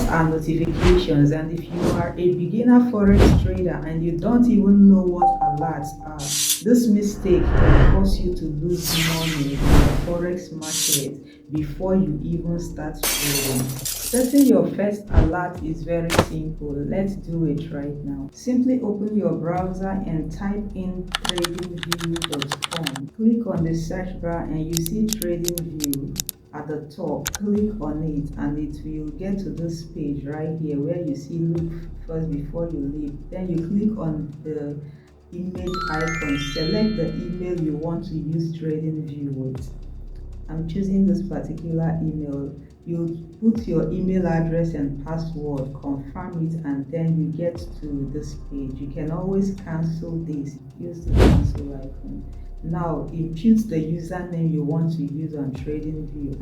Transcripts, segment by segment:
are notifications, and if you are a beginner forex trader and you don't even know what alerts are, this mistake can cause you to lose money in the forex market before you even start trading. Setting your first alert is very simple. Let's do it right now. Simply open your browser and type in tradingview.com. Click on the search bar and you see TradingView at the top. Click on it and it will get to this page right here where you see look first before you leave. Then you click on the image icon. Select the email you want to use TradingView with. I'm choosing this particular email. You put your email address and password, confirm it, and then you get to this page. You can always cancel this. Use the cancel icon. Now input the username you want to use on TradingView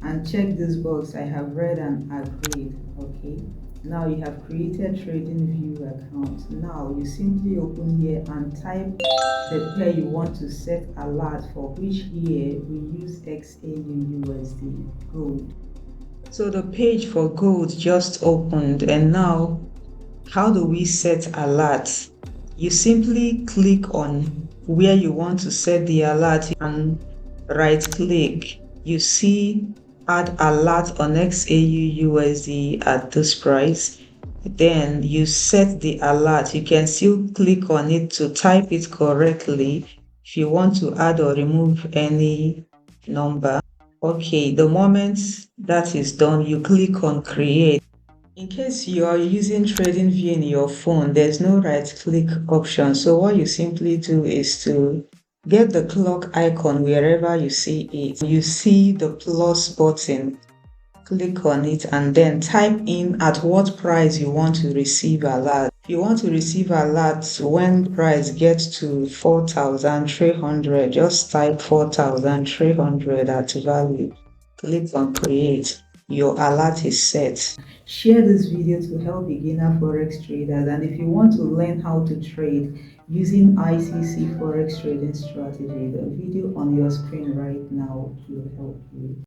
and check this box. I have read and agreed. Okay. Now you have created TradingView account. Now you simply open here and type the pair you want to set alert for, which here we use XAUUSD gold. So the page for gold just opened, and now how do we set alert? You simply click on where you want to set the alert and right click. You see add alert on XAUUSD at this price. Then you set the alert. You can still click on it to type it correctly if you want to add or remove any number. Okay, the moment that is done, you click on create. In case you are using TradingView in your phone, there's no right click option. So what you simply do is to get the clock icon wherever you see it. You see the plus button. Click on it and then type in at what price you want to receive alert. If you want to receive alert when price gets to 4,300, just type 4,300 at value. Click on create. Your alert is set. Share this video to help beginner forex traders, and if you want to learn how to trade using ICC forex trading strategy, the video on your screen right now will help you.